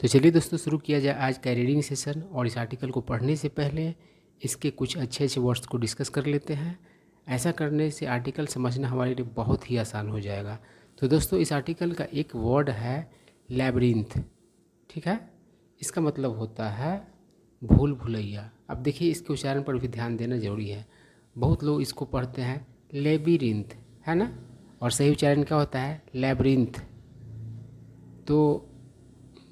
तो चलिए दोस्तों शुरू किया जाए आज का रीडिंग सेशन। और इस आर्टिकल को पढ़ने से पहले इसके कुछ अच्छे अच्छे वर्ड्स को डिस्कस कर लेते हैं। ऐसा करने से आर्टिकल समझना हमारे लिए बहुत ही आसान हो जाएगा। तो दोस्तों इस आर्टिकल का एक वर्ड है लैब्रिंथ। ठीक है, इसका मतलब होता है भूल भुलैया। अब देखिए इसके उच्चारण पर भी ध्यान देना जरूरी है। बहुत लोग इसको पढ़ते हैं लेबिरिंथ, है ना, और सही उच्चारण क्या होता है लैब्रिंथ। तो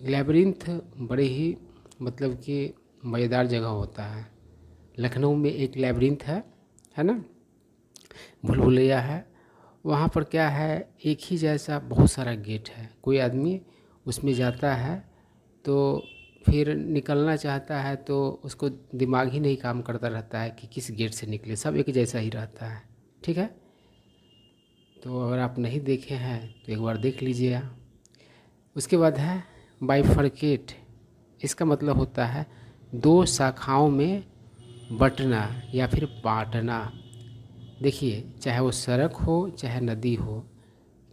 लैब्रिंथ बड़े ही मतलब कि मज़ेदार जगह होता है। लखनऊ में एक लैब्रिंथ है ना, भूल भुलैया है। वहाँ पर क्या है, एक ही जैसा बहुत सारा गेट है। कोई आदमी उसमें जाता है तो फिर निकलना चाहता है तो उसको दिमाग ही नहीं काम करता रहता है कि किस गेट से निकले, सब एक जैसा ही रहता है। ठीक है, तो अगर आप नहीं देखे हैं तो एक बार देख लीजिए। उसके बाद है बाइफरकेट। इसका मतलब होता है दो शाखाओं में बंटना या फिर बांटना। देखिए चाहे वो सड़क हो चाहे नदी हो,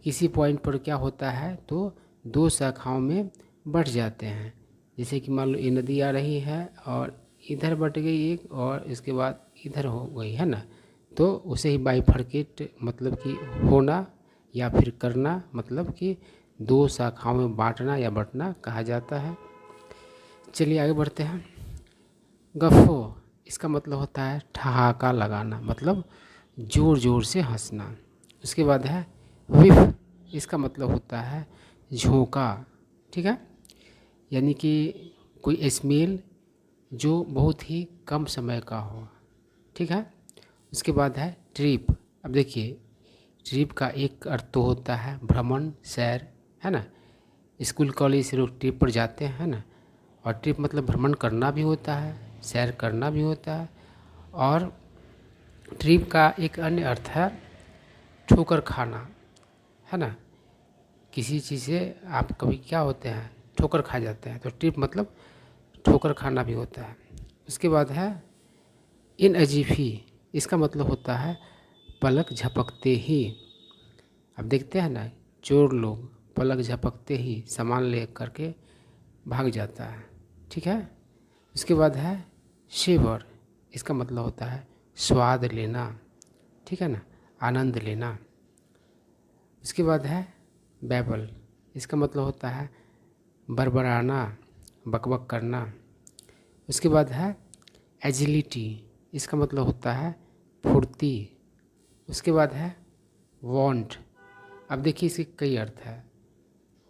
किसी पॉइंट पर क्या होता है तो दो शाखाओं में बंट जाते हैं। जैसे कि मान लो ये नदी आ रही है और इधर बट गई एक, और इसके बाद इधर हो गई, है ना, तो उसे ही बाइफरकेट मतलब कि होना या फिर करना, मतलब कि दो शाखाओं में बांटना या बंटना कहा जाता है। चलिए आगे बढ़ते हैं। गफ़ो, इसका मतलब होता है ठहाका लगाना, मतलब ज़ोर ज़ोर से हंसना। उसके बाद है विफ, इसका मतलब होता है झोंका। ठीक है, यानी कि कोई स्मेल जो बहुत ही कम समय का हो। ठीक है, उसके बाद है ट्रिप। अब देखिए ट्रिप का एक अर्थ तो होता है भ्रमण, सैर, है ना। स्कूल कॉलेज से लोग ट्रिप पर जाते हैं ना, और ट्रिप मतलब भ्रमण करना भी होता है, सैर करना भी होता है। और ट्रिप का एक अन्य अर्थ है ठोकर खाना, है ना। किसी चीज़ से आप कभी क्या होते हैं ठोकर खा जाते हैं, तो ट्रिप मतलब ठोकर खाना भी होता है। उसके बाद है इन अजीफी, इसका मतलब होता है पलक झपकते ही। अब देखते हैं ना चोर लोग पलक झपकते ही सामान ले करके भाग जाता है। ठीक है, उसके बाद है शेवर, इसका मतलब होता है स्वाद लेना। ठीक है ना, आनंद लेना। उसके बाद है बैबल, इसका मतलब होता है बड़बड़ाना, बकबक करना। उसके बाद है एजिलिटी, इसका मतलब होता है फुर्ती। उसके बाद है वांट। अब देखिए इसके कई अर्थ है।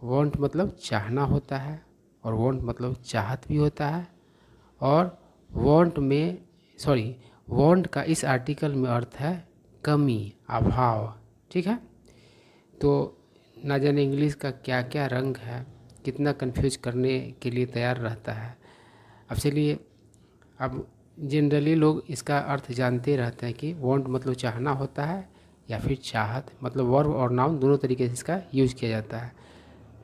वांट मतलब चाहना होता है, और वांट मतलब चाहत भी होता है। और वांट का इस आर्टिकल में अर्थ है कमी, अभाव। ठीक है, तो ना जाने इंग्लिश का क्या क्या रंग है, कितना कंफ्यूज करने के लिए तैयार रहता है। अब चलिए, अब जनरली लोग इसका अर्थ जानते रहते हैं कि वांट मतलब चाहना होता है, या फिर चाहत मतलब वर्ब और नाउन दोनों तरीके से इसका यूज किया जाता है।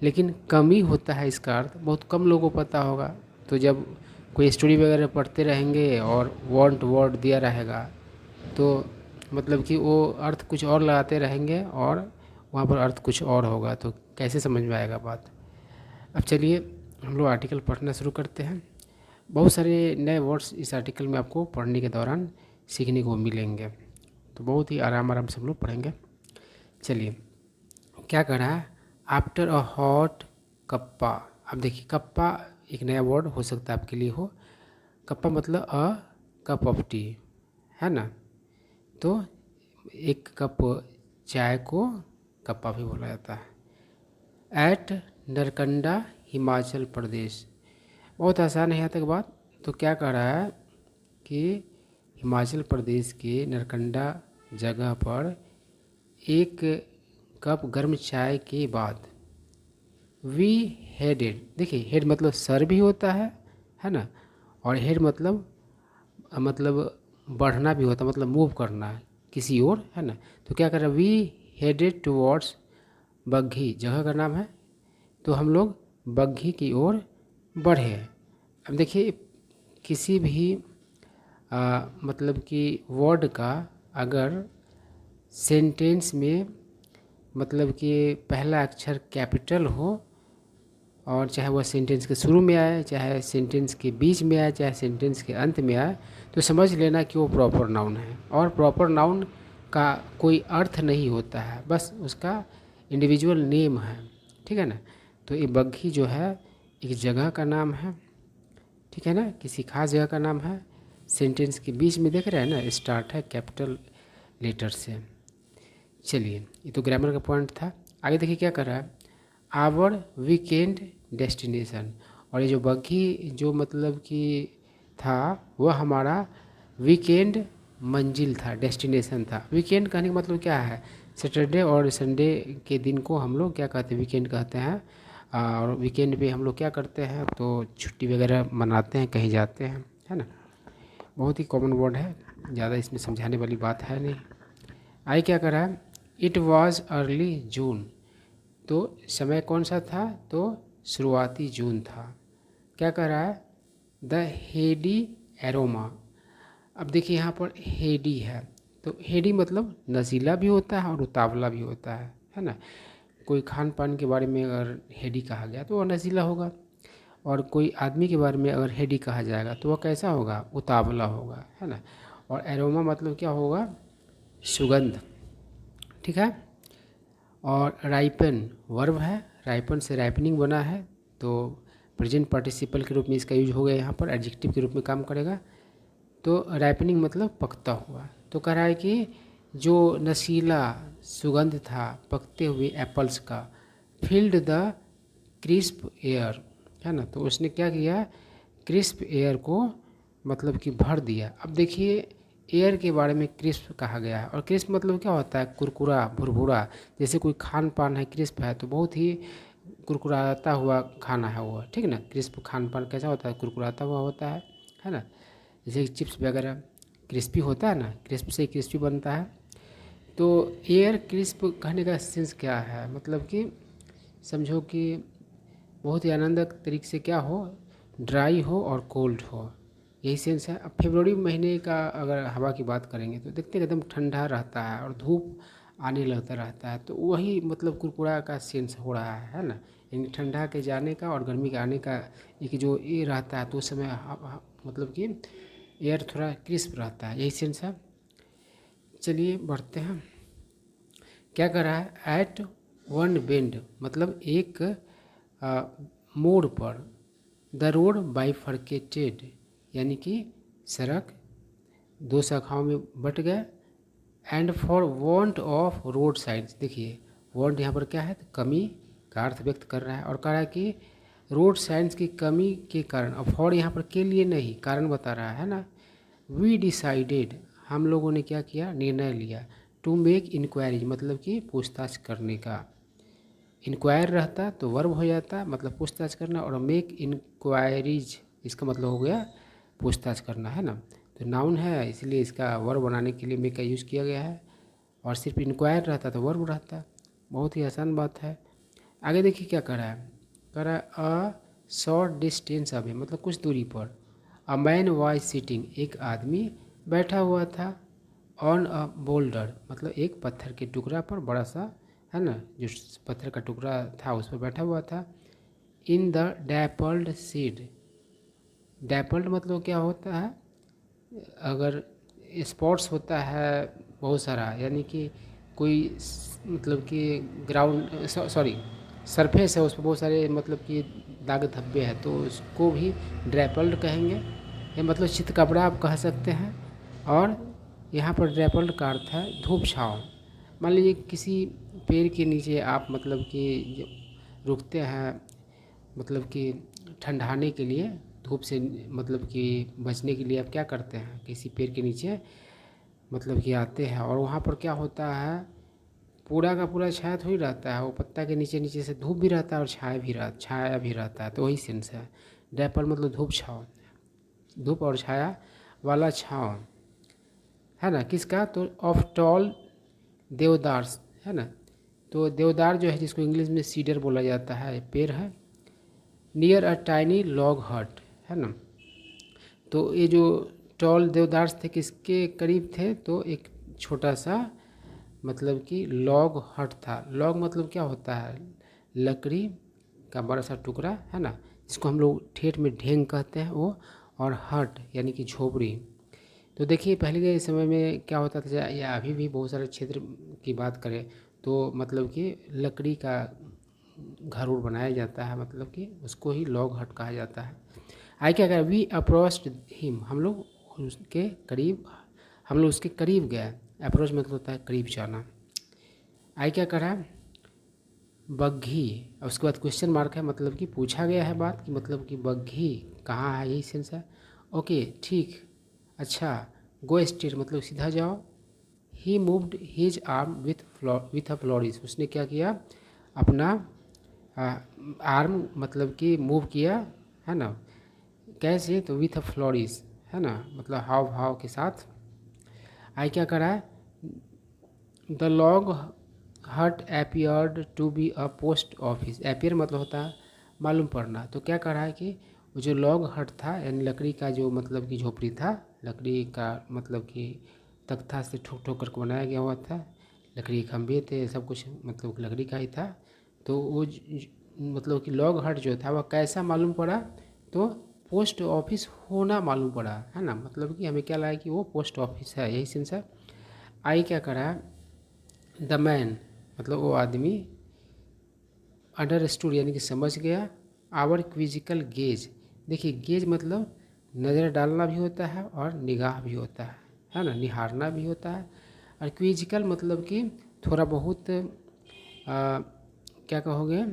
लेकिन कमी होता है इसका अर्थ बहुत कम लोगों को पता होगा। तो जब कोई स्टोरी वगैरह पढ़ते रहेंगे और वांट वर्ड दिया रहेगा तो मतलब कि वो अर्थ कुछ और लगाते रहेंगे और वहाँ पर अर्थ कुछ और होगा, तो कैसे समझ में आएगा बात। अब चलिए हम लोग आर्टिकल पढ़ना शुरू करते हैं। बहुत सारे नए वर्ड्स इस आर्टिकल में आपको पढ़ने के दौरान सीखने को मिलेंगे, तो बहुत ही आराम आराम से हम लोग पढ़ेंगे। चलिए क्या कह रहा है, आफ्टर अ हॉट कप्पा। अब देखिए कप्पा एक नया वर्ड हो सकता है आपके लिए हो। कप्पा मतलब अ कप ऑफ टी, है ना। तो एक कप चाय को कप्पा भी बोला जाता है। एट नरकंडा हिमाचल प्रदेश, बहुत आसान है यहाँ तक बात। तो क्या कह रहा है कि हिमाचल प्रदेश के नरकंडा जगह पर एक कप गर्म चाय के बाद वी हेडेड। देखिए हेड मतलब सर भी होता है ना, और हेड मतलब बढ़ना भी होता है, मतलब मूव करना किसी ओर, है ना। तो क्या कर रहा है, वी हेडेड टुवर्ड्स बग्घी, जगह का नाम है। तो हम लोग बग्घी की ओर बढ़े। अब देखिए किसी भी मतलब कि वर्ड का अगर सेंटेंस में मतलब कि पहला अक्षर कैपिटल हो और चाहे वह सेंटेंस के शुरू में आए, चाहे सेंटेंस के बीच में आए, चाहे सेंटेंस के अंत में आए, तो समझ लेना कि वो प्रॉपर नाउन है। और प्रॉपर नाउन का कोई अर्थ नहीं होता है, बस उसका इंडिविजुअल नेम है, ठीक है ना। तो ये बग्घी जो है एक जगह का नाम है, ठीक है ना, किसी खास जगह का नाम है। सेंटेंस के बीच में देख रहे हैं ना, स्टार्ट है कैपिटल लेटर से। चलिए, ये तो ग्रामर का पॉइंट था। आगे देखिए क्या कर रहा है, आवर वीकेंड डेस्टिनेशन। और ये जो बग्घी जो मतलब कि था वह हमारा वीकेंड मंजिल था, डेस्टिनेशन था। वीकेंड कहने का मतलब क्या है, सैटरडे और संडे के दिन को हम लोग क्या कहते हैं, वीकेंड कहते हैं। और वीकेंड पे हम लोग क्या करते हैं, तो छुट्टी वगैरह मनाते हैं, कहीं जाते हैं, है ना। बहुत ही कॉमन वर्ड है, ज़्यादा इसमें समझाने वाली बात है नहीं। आगे क्या कर रहा है, इट वॉज अर्ली जून। तो समय कौन सा था, तो शुरुआती जून था। क्या कह रहा है, द हेडी एरोमा। अब देखिए यहाँ पर हेडी है, तो हेडी मतलब नशीला भी होता है और उतावला भी होता है ना। कोई खान पान के बारे में अगर हेडी कहा गया तो वह नशीला होगा, और कोई आदमी के बारे में अगर हेडी कहा जाएगा तो वह कैसा होगा, उतावला होगा, है ना। और एरोमा मतलब क्या होगा, सुगंध, ठीक है। और राइपन वर्ब है, राइपन से राइपनिंग बना है, तो प्रेजेंट पार्टिसिपल के रूप में इसका यूज हो गया, यहाँ पर एडजेक्टिव के रूप में काम करेगा। तो राइपनिंग मतलब पकता हुआ। तो कह रहा है कि जो नशीला सुगंध था पकते हुए एप्पल्स का, फिल्ड द क्रिस्प एयर, है ना। तो उसने क्या किया, क्रिस्प एयर को मतलब कि भर दिया। अब देखिए एयर के बारे में क्रिस्प कहा गया है, और क्रिस्प मतलब क्या होता है, कुरकुरा भुरभुरा। जैसे कोई खान पान है क्रिस्प है तो बहुत ही कुरकुराता हुआ खाना है वो, ठीक है ना। क्रिस्प खान पान कैसा होता है, कुरकुराता हुआ होता है ना। जैसे चिप्स वगैरह क्रिस्पी होता है ना, क्रिस्प से क्रिस्पी बनता है। तो एयर क्रिस्प कहने का सेंस क्या है, मतलब कि समझो कि बहुत ही आनंदक तरीके से क्या हो, ड्राई हो और कोल्ड हो, यही सेंस है। अब फरवरी महीने का अगर हवा की बात करेंगे तो देखते हैं एकदम ठंडा रहता है और धूप आने लगता रहता है, तो वही मतलब कुरकुरा का सेंस हो रहा है ना। यानी ठंडा के जाने का और गर्मी के आने का एक जो ये रहता है, तो उस समय मतलब कि एयर थोड़ा क्रिस्प रहता है, यही सेंस है। चलिए बढ़ते हैं, क्या कर रहा है, एट वन बेंड मतलब एक मोड़ पर, द रोड बाइफर्केटेड यानी कि सड़क दो शाखाओं में बट गया, and for want of road sides. देखिए वांट यहाँ पर क्या है, तो कमी का अर्थ व्यक्त कर रहा है, और कह रहा है कि रोड साइड्स की कमी के कारण। और फॉर यहाँ पर के लिए नहीं, कारण बता रहा है ना। वी डिसाइडेड हम लोगों ने क्या किया, निर्णय लिया, टू मेक इंक्वायरी मतलब कि पूछताछ करने का। इंक्वायर रहता तो वर्ब हो जाता, मतलब पूछताछ करना, और मेक इंक्वायरीज इसका मतलब हो गया पूछताछ करना, है ना। तो नाउन है इसलिए इसका वर्ब बनाने के लिए मेक का यूज़ किया गया है, और सिर्फ इंक्वायर रहता तो वर्ब रहता। बहुत ही आसान बात है। आगे देखिए क्या कर रहा है, कह रहा है अ शॉर्ट डिस्टेंस अवे मतलब कुछ दूरी पर, अ मैन वाज सिटिंग एक आदमी बैठा हुआ था, ऑन अ बोल्डर मतलब एक पत्थर के टुकड़ा पर, बड़ा सा, है ना, जो पत्थर का टुकड़ा था उस पर बैठा हुआ था। इन द डैपल्ड सीड, डैपल्ड मतलब क्या होता है, अगर स्पॉट्स होता है बहुत सारा, यानी कि कोई मतलब कि ग्राउंड सॉरी सरफेस है उस पर बहुत सारे मतलब कि दाग धब्बे हैं, तो उसको भी ड्रैपल्ड कहेंगे। ये मतलब चित कपड़ा आप कह सकते हैं। और यहाँ पर ड्रैपल्ड का अर्थ है धूप छाँव। मान लीजिए किसी पेड़ के नीचे आप मतलब कि रुकते हैं, मतलब कि ठंडाने के लिए, धूप से मतलब कि बचने के लिए आप क्या करते हैं, किसी पेड़ के नीचे मतलब कि आते हैं, और वहाँ पर क्या होता है, पूरा का पूरा छाया थोड़ी रहता है, वो पत्ता के नीचे नीचे से धूप भी रहता है और छाया भी रहता है, तो वही सेंस है। डैपल मतलब धूप छाँव, धूप और छाया वाला छाँव, है ना, किसका, तो ऑफ टॉल देवदार, है ना। तो देवदार जो है जिसको इंग्लिश में सीडर बोला जाता है, पेड़ है। नियर अ टाइनी लॉग हट, है ना। तो ये जो टॉल देवदार थे किसके करीब थे, तो एक छोटा सा मतलब कि लॉग हट था। लॉग मतलब क्या होता है, लकड़ी का बड़ा सा टुकड़ा है ना, जिसको हम लोग ठेठ में ढेंग कहते हैं वो, और हट यानी कि झोपड़ी। तो देखिए पहले के समय में क्या होता था, या अभी भी बहुत सारे क्षेत्र की बात करें तो मतलब कि लकड़ी का घर उर बनाया जाता है, मतलब कि उसको ही लॉग हट कहा जाता है। आई क्या करें, वी अप्रोच्ड हिम, हम लोग उसके करीब गए। अप्रोच मतलब होता है करीब जाना। आई क्या करा, बग्घी, और उसके बाद क्वेश्चन मार्क है, मतलब कि पूछा गया है बात कि मतलब कि बग्घी कहाँ है, यही सेंस है। ओके ठीक, अच्छा, गो स्ट्रेट मतलब सीधा जाओ। He moved his arm with a flourish, उसने क्या किया, अपना आर्म मतलब कि मूव किया, है ना, कैसे, तो विथ अ फ्लोरिश, है ना, मतलब हाव भाव के साथ। आई क्या करा है, the log hut appeared to be a post office. Appear मतलब होता है मालूम पड़ना। तो क्या करा है कि वो जो लॉग हट था, यानी लकड़ी का जो मतलब कि झोपड़ी था, लकड़ी का मतलब कि तख्ता से ठोक ठोक करके बनाया गया हुआ था, लकड़ी के खंभे थे, सब कुछ मतलब लकड़ी का ही था। तो वो मतलब कि लॉग हट जो था वह कैसा मालूम पड़ा, तो पोस्ट ऑफिस होना मालूम पड़ा, है ना, मतलब कि हमें क्या लगा कि वो पोस्ट ऑफिस है, यही सेंस है। आई क्या करा, द मैन मतलब वो आदमी, अंडरस्टूड यानी कि समझ गया, आवर क्विजिकल गेज। देखिए गेज मतलब नज़र डालना भी होता है और निगाह भी होता है ना, निहारना भी होता है। और क्विजिकल मतलब कि थोड़ा बहुत क्या कहोगे,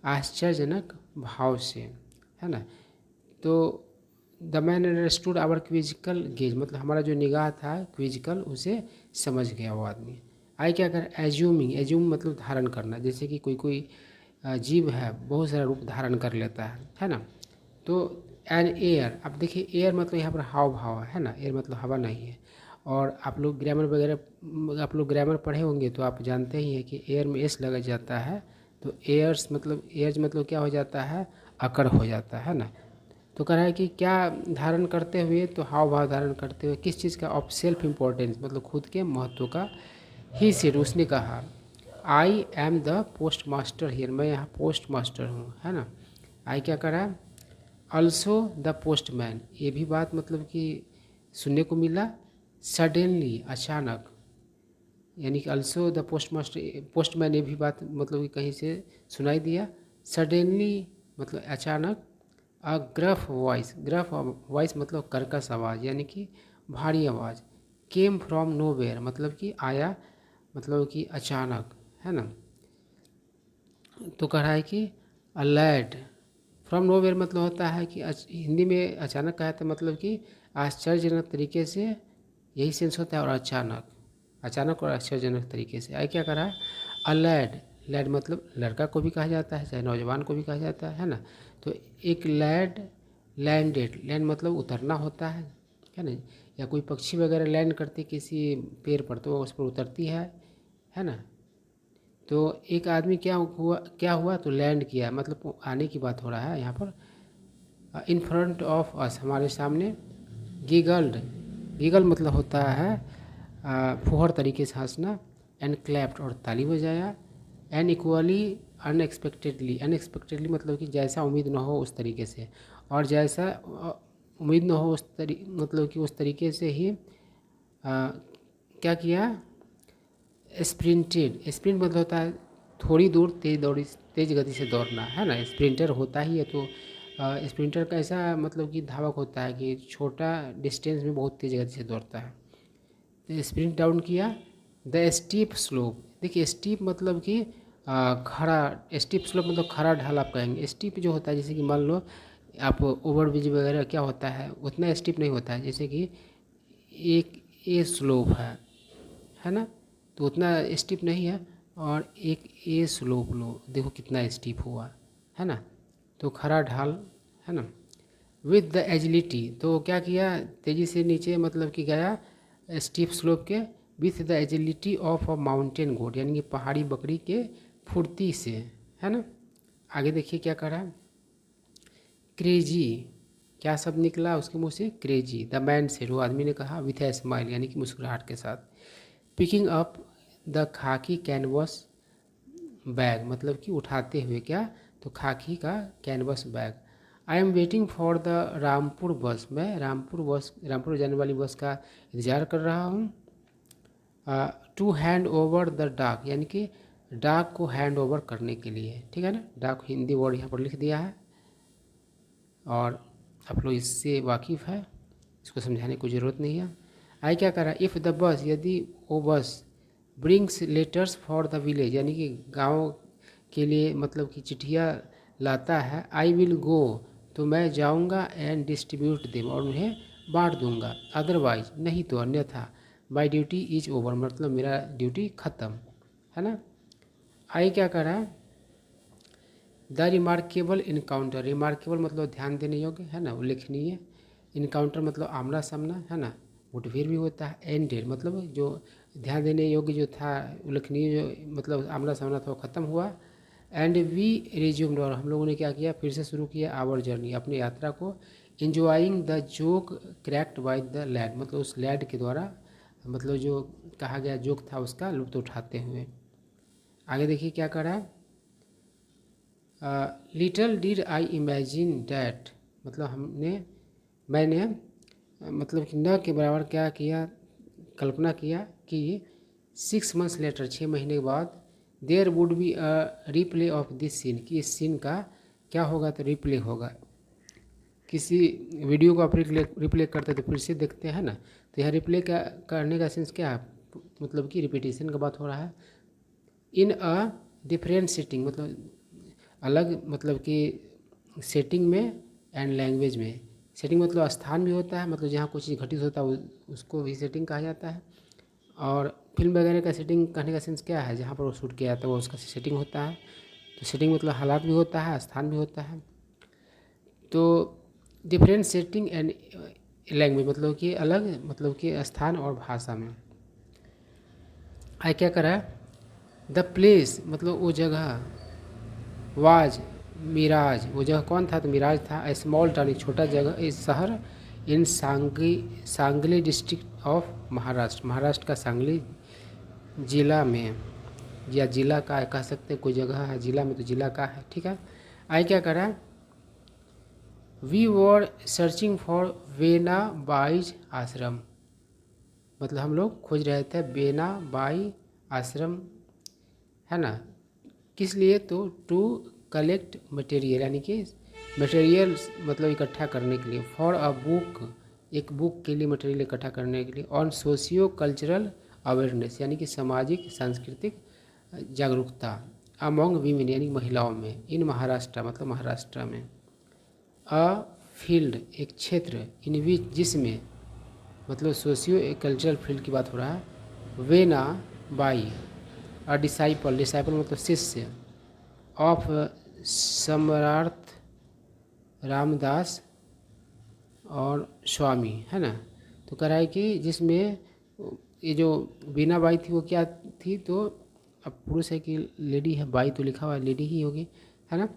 आश्चर्यजनक भाव से, है ना। तो the man understood our quizzical gaze मतलब हमारा जो निगाह था क्विजिकल, उसे समझ गया वो आदमी। आई क्या कर, एज्यूम मतलब धारण करना, जैसे कि कोई कोई जीव है बहुत सारा रूप धारण कर लेता है ना। तो एन एयर, अब देखिए एयर मतलब यहाँ पर हाव भाव है ना, एयर मतलब हवा नहीं है। और आप लोग ग्रामर वगैरह, आप लोग ग्रामर पढ़े होंगे तो आप जानते ही हैं कि एयर में एस लगा जाता है, तो एयर्स मतलब क्या हो जाता है, अकड़ हो जाता है ना। तो कह रहा है कि क्या धारण करते हुए, तो हाव भाव धारण करते हुए किस चीज़ का, ऑफ सेल्फ इम्पोर्टेंस मतलब खुद के महत्व का। ही सेड उसने कहा, आई am the post master here, मैं यहाँ पोस्ट मास्टर हूँ, है ना। आई क्या करा, ऑल्सो द पोस्टमैन, ये भी बात मतलब कि सुनने को मिला। सडनली अचानक, यानी कि ऑल्सो द पोस्टमैन, ये भी बात मतलब कि कहीं से सुनाई दिया। सडनली मतलब अचानक। अ ग्रफ वॉइस मतलब कर्कश आवाज़ यानी कि भारी आवाज़। केम फ्रॉम नोवेयर मतलब कि आया, मतलब कि अचानक, है ना। तो कह रहा है कि अ लैड फ्रॉम नोवेयर मतलब होता है कि हिंदी में अचानक कहा था मतलब कि आश्चर्यजनक तरीके से, यही सेंस होता है। और अचानक और आश्चर्यजनक तरीके से। आई क्या करा, अ लैड, लैड मतलब लड़का को भी कहा जाता है, चाहे नौजवान को भी कहा जाता है ना। तो एक लैड लैंड मतलब उतरना होता है ना। या कोई पक्षी वगैरह लैंड करती किसी पेड़ पर तो उस पर उतरती है ना। तो एक आदमी क्या हुआ तो लैंड किया, मतलब आने की बात हो रहा है यहाँ पर। इन फ्रंट ऑफ अस, हमारे सामने। गीगल्ड, गीगल मतलब होता है फुहर तरीके से हंसना। एंड क्लैप्ड और ताली बजाया। एंड इक्वली अनएक्सपेक्टेडली मतलब कि जैसा उम्मीद न हो उस तरीके से, और जैसा उम्मीद न हो मतलब कि उस तरीके से ही क्या किया, स्प्रिंट मतलब होता है थोड़ी दूर तेज गति से दौड़ना, है ना। स्प्रिंटर होता ही है। तो स्प्रिंटर का ऐसा मतलब कि धावक होता है कि छोटा डिस्टेंस में बहुत तेज गति से दौड़ता है। तो स्प्रिंट डाउन किया। द स्टीप स्लोप, देखिए स्टीप मतलब कि खड़ा, स्टीप स्लोप मतलब खड़ा ढाल आप कहेंगे। स्टीप जो होता है जैसे कि मान लो आप ओवर ब्रिज वगैरह क्या होता है, उतना स्टीप नहीं होता है। जैसे कि एक ए स्लोप है ना, तो उतना स्टीप नहीं है। और एक ए स्लोप लो, देखो कितना स्टीप हुआ, है ना। तो खड़ा ढाल, है ना। विद द एजिलिटी, तो क्या किया, तेज़ी से नीचे मतलब कि गया स्टीप स्लोप के। With the agility of a mountain goat, यानी कि पहाड़ी बकरी के फुर्ती से, है ना। आगे देखिए क्या करा, क्रेजी, क्या शब्द निकला उसके मुंह से, क्रेजी। द मैन से, वो आदमी ने कहा, विथ ए स्माइल यानी कि मुस्कुराहट के साथ। पिकिंग अप द खाकी कैनवस बैग मतलब कि उठाते हुए क्या, तो खाकी का canvas bag. I am waiting for the Rampur बस, मैं रामपुर जाने वाली बस का इंतज़ार कर रहा हूँ। टू हैंड ओवर द डाक, यानी कि डाक को हैंड ओवर करने के लिए, ठीक है ना। डाक हिंदी वर्ड यहाँ पर लिख दिया है और आप लोग इससे वाकिफ़ है, इसको समझाने की ज़रूरत नहीं है। आई क्या करा, इफ़ द बस, यदि वो बस brings letters for the village, यानी कि गांव के लिए मतलब कि चिट्ठियाँ लाता है, आई विल गो, तो मैं जाऊंगा, एंड डिस्ट्रीब्यूट देम, और उन्हें बांट दूंगा, अदरवाइज, नहीं तो अन्यथा, माई ड्यूटी इज ओवर, मतलब मेरा ड्यूटी ख़त्म है ना। आई क्या करा, द रिमार्केबल इनकाउंटर, रिमार्केबल मतलब ध्यान देने योग्य है ना, उल्लेखनीय, इनकाउंटर मतलब आमना सामना है ना, मुठभेड़ भी होता है। एंडेड मतलब जो ध्यान देने योग्य जो था, उल्लेखनीय जो मतलब आमना सामना था वो ख़त्म हुआ। एंड वी रिज्यूम्ड, और हम लोगों ने क्या किया, फिर से शुरू किया आवर जर्नी, अपनी यात्रा को। Enjoying the joke cracked by the lad, मतलब उस लैड के द्वारा मतलब जो कहा गया जोक था उसका लुत्फ़ उठाते हुए। आगे देखिए क्या करा, little did I imagine that, मतलब मैंने मतलब कि न के बराबर क्या किया, कल्पना किया कि 6 मंथ्स लेटर, 6 महीने के बाद, there would be a replay of this scene, कि इस सीन का क्या होगा, तो रिप्ले होगा। किसी वीडियो को आप रिप्ले करते तो फिर से देखते हैं ना, तो यहाँ रिप्ले करने का सेंस क्या है, मतलब कि रिपीटेशन का बात हो रहा है। इन अ डिफरेंट सेटिंग, मतलब अलग मतलब कि सेटिंग में, एंड लैंग्वेज में। सेटिंग मतलब स्थान भी होता है, मतलब जहाँ कुछ चीज़ घटित होता है उसको भी सेटिंग कहा जाता है। और फिल्म वगैरह का सेटिंग कहने का सेंस क्या है, जहाँ पर वो शूट किया जाता है वो उसका सेटिंग होता है। तो सेटिंग मतलब हालात भी होता है, स्थान भी होता है। तो डिफरेंट सेटिंग एंड लैंग्वेज मतलब कि अलग मतलब कि स्थान और भाषा में। आई क्या करा, द प्लेस मतलब वो जगह, वाज मिराज, वो जगह कौन था, तो मिराज था। ए स्मॉल टाउन, एक छोटा जगह, इस शहर, इन सांगली डिस्ट्रिक्ट ऑफ महाराष्ट्र, महाराष्ट्र का सांगली जिला में, या जिला का कह सकते हैं, कोई जगह है जिला में तो जिला का है, ठीक है। आई क्या करा, वी वर सर्चिंग फॉर वेना बाईज आश्रम, मतलब हम लोग खोज रहे थे बेना बाई आश्रम है ना, किस लिए, तो टू कलेक्ट मटेरियल, यानी कि मटेरियल मतलब इकट्ठा करने के लिए, फॉर अ बुक, एक बुक के लिए मटेरियल इकट्ठा करने के लिए, ऑन सोशियो कल्चरल अवेयरनेस, यानी कि सामाजिक सांस्कृतिक जागरूकता, अमोंग वीमेन यानी महिलाओं में, इन महाराष्ट्र मतलब महाराष्ट्र में, अ फील्ड एक क्षेत्र, इन विच जिसमें, मतलब सोशियो कल्चरल फील्ड की बात हो रहा है, vena by, a disciple, disciple मतलब शिष्य, ऑफ सम्रार्थ रामदास और स्वामी है ना। तो कह रहा है कि जिसमें ये जो बीना बाई थी वो क्या थी, तो अब पुरुष है कि लेडी है, बाई तो लिखा हुआ है लेडी ही होगी है ना।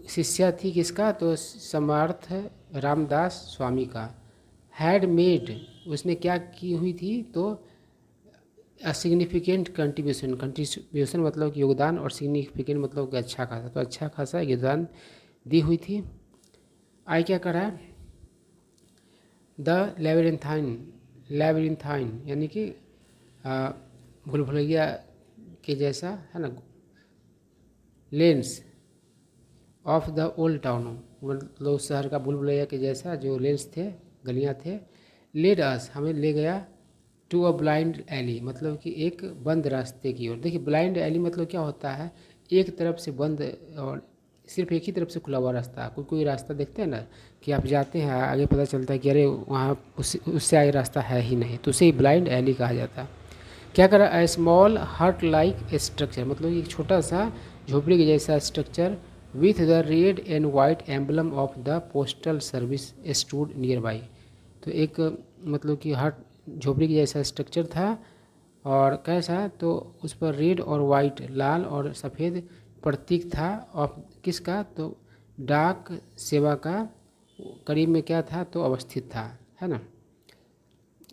शिष्या थी किसका, तो समर्थ रामदास स्वामी का। हैड मेड, उसने क्या की हुई थी, तो सिग्निफिकेंट कंट्रीब्यूशन मतलब कि योगदान, और सिग्निफिकेंट मतलब कि अच्छा खासा, तो अच्छा खासा योगदान दी हुई थी। आई क्या कर रहा है, द लेबिरिंथाइन यानी कि भूल भुलैया के जैसा है ना, lens of the old town, मतलब उस शहर का भूल भुलैया के जैसा जो लेंस थे, गलियां थे। लेड अस, हमें ले गया, टू अ ब्लाइंड एली मतलब कि एक बंद रास्ते की ओर। देखिए ब्लाइंड एली मतलब क्या होता है, एक तरफ से बंद और सिर्फ एक ही तरफ से खुला हुआ रास्ता। कोई रास्ता देखते हैं ना कि आप जाते हैं आगे पता चलता है कि अरे वहाँ उससे आगे रास्ता है ही नहीं, तो उसे ही ब्लाइंड एली कहा जाता है। क्या करा, ए स्मॉल हट लाइक स्ट्रक्चर मतलब एक छोटा सा झोपड़ी के जैसा structure, with the red and white emblem of the postal service stood near by. तो एक मतलब कि हट झोपड़ी के जैसा स्ट्रक्चर था, और कैसा, तो उस पर रेड और वाइट लाल और सफ़ेद प्रतीक था, ऑफ किसका, तो डाक सेवा का करीब में क्या था, तो अवस्थित था है ना।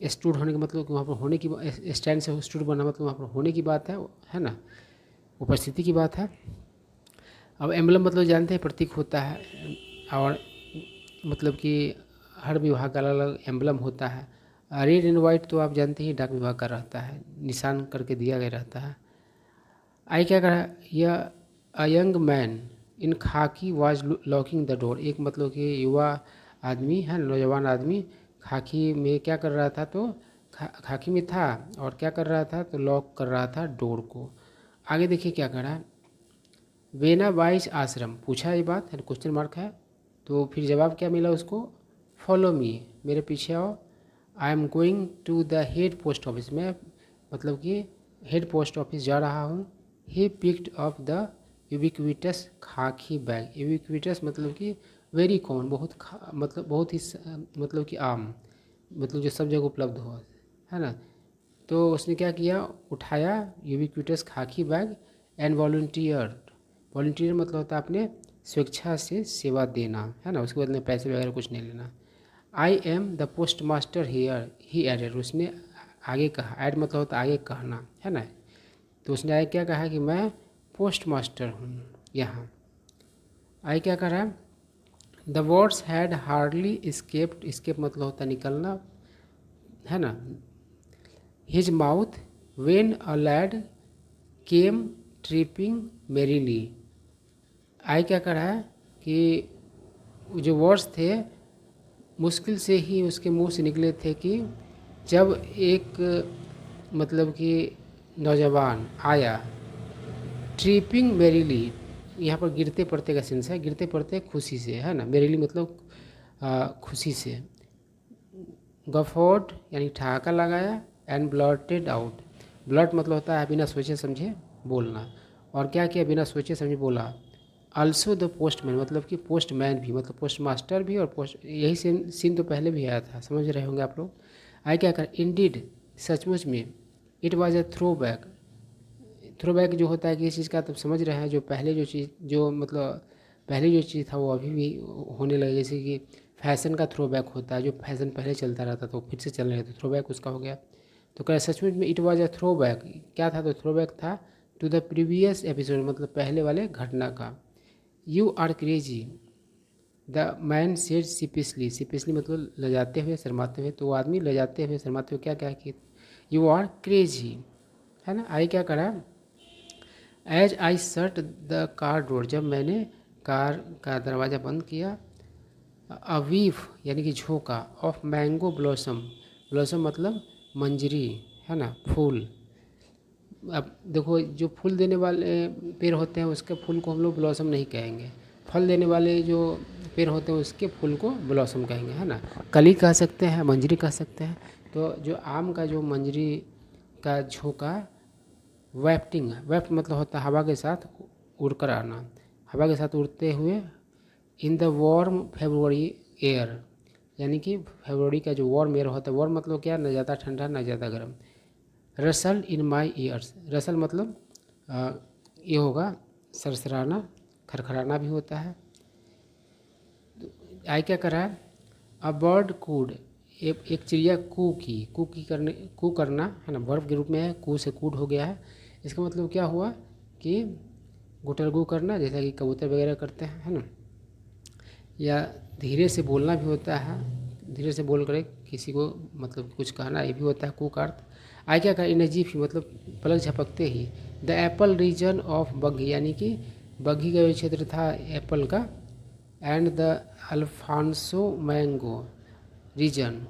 स्टूड होने का मतलब कि वहाँ पर होने की, स्टैंड से स्टूड बनना मतलब वहाँ पर होने की बात है ना, उपस्थिति की बात है। अब एम्बलम मतलब जानते हैं प्रतीक होता है, और मतलब कि हर विभाग का अलग अलग एम्बलम होता है। रेड एंड वाइट तो आप जानते हैं डाक विभाग का रहता है, निशान करके दिया गया रहता है। आई क्या कहा, यह अ यंग मैन इन खाकी वाज लॉकिंग द डोर, एक मतलब कि युवा आदमी है, नौजवान आदमी खाकी में क्या कर रहा था, तो खाकी में था और क्या कर रहा था, तो लॉक कर रहा था डोर को। आगे देखिए क्या करा, वेना बाईस आश्रम, पूछा ये बात है, क्वेश्चन मार्क है, तो फिर जवाब क्या मिला उसको, फॉलो मी, मेरे पीछे आओ, I am going to the head post office, मैं मतलब कि हेड पोस्ट ऑफिस जा रहा हूँ। He picked up the ubiquitous khaki bag, ubiquitous मतलब कि वेरी कॉमन, मतलब बहुत ही मतलब कि आम, मतलब जो सब जगह उपलब्ध हो, है ना। तो उसने क्या किया, उठाया ubiquitous khaki bag and volunteer, volunteer मतलब होता है अपने स्वेच्छा से सेवा देना, है ना, उसके बदले पैसे वगैरह कुछ नहीं लेना। I am the post master here, he added, उसने आगे कहा, ऐड मतलब होता है आगे कहना, है ना। तो उसने आगे क्या कहा कि मैं पोस्ट मास्टर हूँ यहाँ। आगे क्या कह रहा है, the words had hardly escaped, escape मतलब होता है निकलना, है ना, his mouth when a lad came tripping merrily. I क्या कर रहा है कि जो वर्ड्स थे मुश्किल से ही उसके मुंह से निकले थे कि जब एक मतलब कि नौजवान आया, ट्रिपिंग मेरीली, यहाँ पर गिरते पड़ते का सेंस है, गिरते पड़ते खुशी से, है ना, मेरीली मतलब खुशी से। गफोर्ड यानी ठहाका लगाया, एंड ब्लर्टेड आउट, ब्लर्ट मतलब होता है बिना सोचे समझे बोलना, और क्या किया, बिना सोचे समझे बोला। आल्सो द पोस्टमैन मतलब कि पोस्टमैन भी, मतलब पोस्ट मास्टर भी, और पोस्ट, यही सीन तो पहले भी आया था, समझ रहे होंगे आप लोग। आगे क्या कर, इंडीड सचमुच में, it was a throwback, throwback जो होता है किसी चीज़ का, तो समझ रहे हैं, जो पहले जो चीज़ जो मतलब पहले जो चीज़ था वो अभी भी होने लगे, जैसे कि फैशन का थ्रो बैक होता है, जो फैशन पहले चलता रहता था वो फिर से चलने लगे, तो थ्रो बैक उसका हो गया। तो कह सचमुच में it was a throw back, क्या था, तो थ्रो बैक था टू द प्रीवियस एपिसोड, मतलब पहले वाले घटना का। You are crazy, the man said sheepishly, sheepishly मतलब लजाते हुए शर्माते हुए, तो वो आदमी लजाते हुए शर्माते हुए क्या क्या कि यू आर क्रेजी, है ना। आई क्या करा, as I shut the car door, जब मैंने कार का दरवाज़ा बंद किया, अवीफ यानी कि झोंका, ऑफ मैंगो ब्लॉसम, ब्लॉसम मतलब मंजरी, है ना, फूल। अब देखो जो फूल देने वाले पेड़ होते हैं उसके फूल को हम लोग ब्लॉसम नहीं कहेंगे, फल देने वाले जो पेड़ होते हैं उसके फूल को ब्लॉसम कहेंगे, है ना। कली कह सकते हैं, मंजरी कह सकते हैं। तो जो आम का जो मंजरी का झोंका, वेफ्टिंग, वेफ्ट मतलब होता है हवा के साथ उड़कर आना, हवा के साथ उड़ते हुए, in the warm February air, यानी कि फरवरी का जो वार्म एयर होता है, वार्म मतलब क्या, ना ज़्यादा ठंडा ना ज़्यादा गर्म। रसल इन माई ईयर्स, रसल मतलब ये होगा सरसराना, खरखराना भी होता है। आई क्या कर रहा है, अ बर्ड कूड, एक चिड़िया कू की करने, कू करना, है ना, वर्ब के रूप में है, कू से कूड हो गया है। इसका मतलब क्या हुआ कि गुटरगू करना, जैसा कि कबूतर वगैरह करते हैं, है ना। या धीरे से बोलना भी होता है, धीरे से बोल कर किसी को मतलब कुछ कहना, ये भी होता है कू का अर्थ। आई क्या कर, इनजीफ मतलब पलक झपकते ही, द एप्पल रीजन ऑफ बग्घी, यानी कि बग्घी का जो क्षेत्र था एप्पल का, and the Alphonso mango region,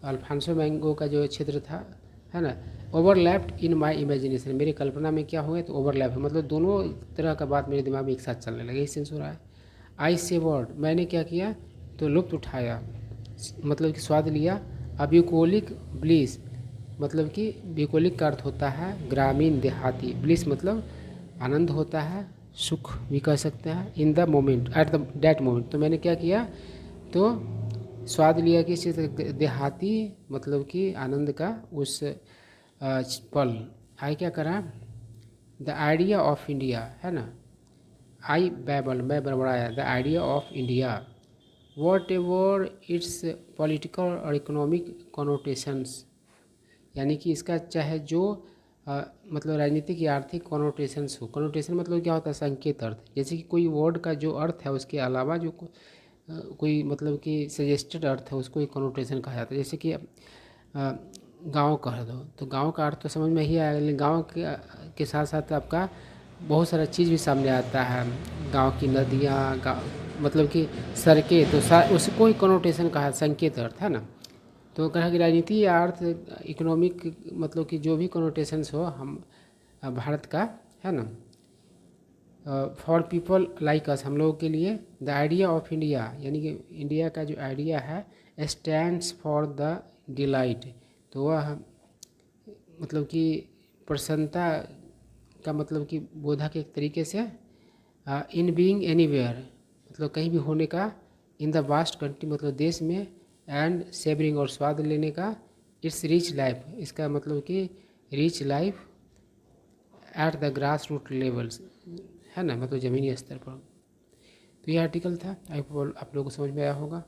Alphonso mango का जो क्षेत्र था, है ना, ओवरलैप्ड इन माई इमेजिनेशन, मेरी कल्पना में क्या हुआ, तो ओवरलैप है, मतलब दोनों तरह का बात मेरे दिमाग में एक साथ चलने लगे, इस सेंस हो रहा है। आई सेवर्ड, मैंने क्या किया, तो लुत्फ उठाया, मतलब कि स्वाद लिया। अब्यूकोलिक ब्लिस, मतलब कि ब्यूकोलिक का अर्थ होता है ग्रामीण देहाती, ब्लिस मतलब आनंद होता है, सुख भी कह सकते हैं। In the moment, at the that moment, तो मैंने क्या किया, तो स्वाद लिया किस चीज़, देहाती मतलब कि आनंद का उस पल। आई क्या करा, द आइडिया ऑफ इंडिया, है ना, आई बैबल मैं बड़बड़ाया, the idea of India, whatever its political और इकोनॉमिक कॉनोटेशंस, यानी कि इसका चाहे जो मतलब राजनीतिक या आर्थिक कॉनोटेशंस हो। कॉनोटेशन मतलब क्या होता है? संकेत अर्थ। जैसे कि कोई वर्ड का जो अर्थ है उसके अलावा जो कोई मतलब कि सजेस्टेड अर्थ है उसको एक कॉनोटेशन कहा जाता है। जैसे कि गाँव कह दो तो गाँव का अर्थ तो समझ में ही आएगा, लेकिन गाँव के साथ साथ आपका बहुत सारा चीज़ भी सामने आता है। गांव की नदियाँ, गाँव मतलब कि सड़कें, तो उसको ही कनोटेशन कहा, संकेत अर्थ है ना। तो कहा कि राजनीति या अर्थ इकोनॉमिक मतलब कि जो भी कनोटेशंस हो हम भारत का है ना। फॉर पीपल लाइक अस, हम लोगों के लिए द आइडिया ऑफ इंडिया, यानी कि इंडिया का जो आइडिया है स्टैंड्स फॉर द डिलाइट, तो वह मतलब कि प्रसन्नता का मतलब कि बोधक एक तरीके से इन बीइंग एनीवेयर, मतलब कहीं भी होने का, इन द वास्ट कंट्री मतलब देश में, एंड सेवरिंग और स्वाद लेने का, इट्स रिच लाइफ, इसका मतलब कि rich life at the grass root levels, है ना, मतलब ज़मीनी स्तर पर। तो ये आर्टिकल था, आई होप आप लोगों को समझ में आया होगा।